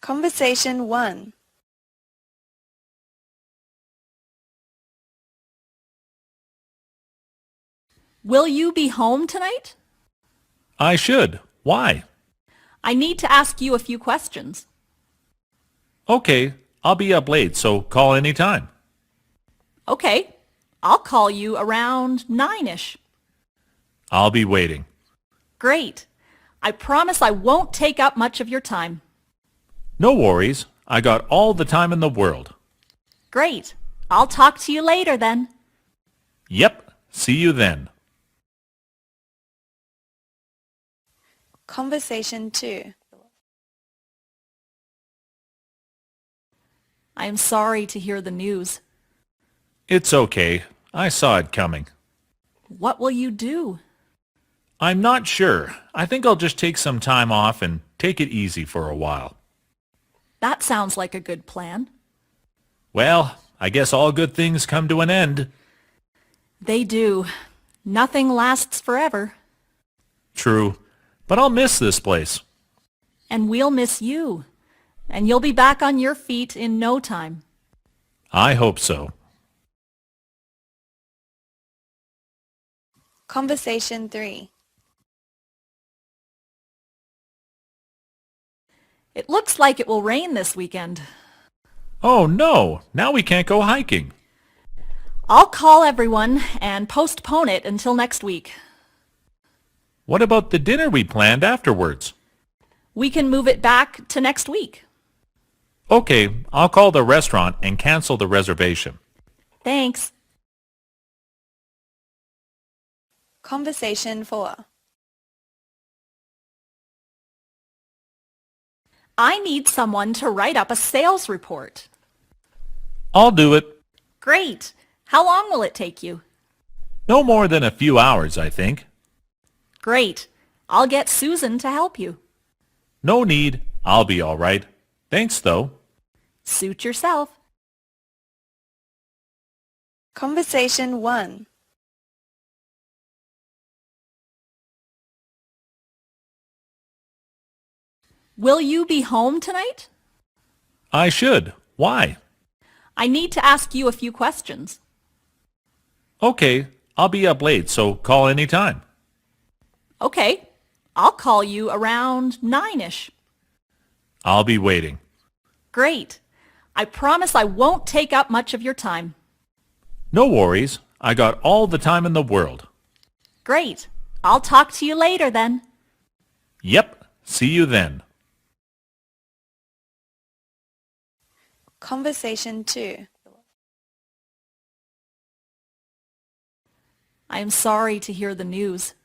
Conversation 1. Will you be home tonight? I should. Why? I need to ask you a few questions. Okay, I'll be up late, so call any time. Okay, I'll call you around 9-ish. I'll be waiting. Great. I promise I won't take up much of your time. No worries. I got all the time in the world. Great. I'll talk to you later then. Yep. See you then. Conversation 2. I am sorry to hear the news. It's okay. I saw it coming. What will you do? I'm not sure. I think I'll just take some time off and take it easy for a while. That sounds like a good plan. Well, I guess all good things come to an end. They do. Nothing lasts forever. True. But I'll miss this place. And we'll miss you. And you'll be back on your feet in no time. I hope so. Conversation 3. It looks like it will rain this weekend. Oh no! Now we can't go hiking. I'll call everyone and postpone it until next week. What about the dinner we planned afterwards? We can move it back to next week. Okay, I'll call the restaurant and cancel the reservation. Thanks. Conversation 4. I need someone to write up a sales report. I'll do it. Great. How long will it take you? No more than a few hours, I think. Great. I'll get Susan to help you. No need. I'll be all right. Thanks, though. Suit yourself. Conversation 1. Will you be home tonight? I should. Why? I need to ask you a few questions. Okay, I'll be up late, so call any time. Okay, I'll call you around 9-ish. I'll be waiting. Great. I promise I won't take up much of your time. No worries. I got all the time in the world. Great. I'll talk to you later then. Yep. See you then. Conversation 2. I am sorry to hear the news.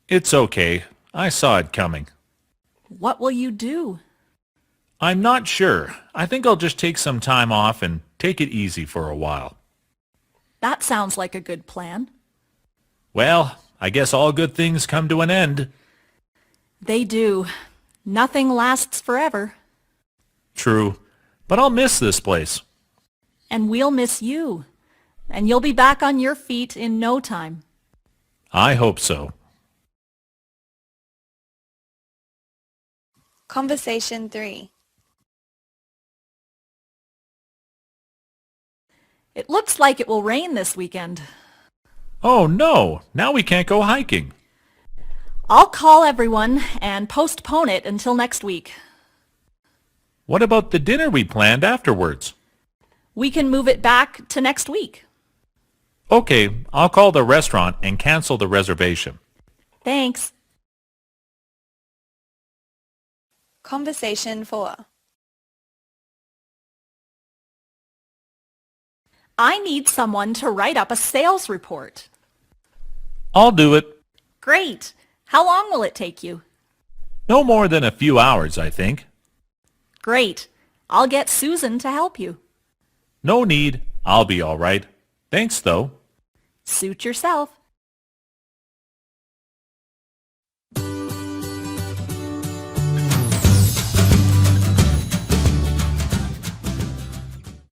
It's okay. I saw it coming. What will you do? I'm not sure. I think I'll just take some time off and take it easy for a while. That sounds like a good plan. Well, I guess all good things come to an end. They do. Nothing lasts forever. True. But I'll miss this place. And we'll miss you. And you'll be back on your feet in no time. I hope so. Conversation 3. It looks like it will rain this weekend. Oh no! Now we can't go hiking. I'll call everyone and postpone it until next week. What about the dinner we planned afterwards? We can move it back to next week. Okay, I'll call the restaurant and cancel the reservation. Thanks. Conversation 4. I need someone to write up a sales report. I'll do it. Great. How long will it take you? No more than a few hours, I think. Great. I'll get Susan to help you. No need. I'll be all right. Thanks, though. Suit yourself.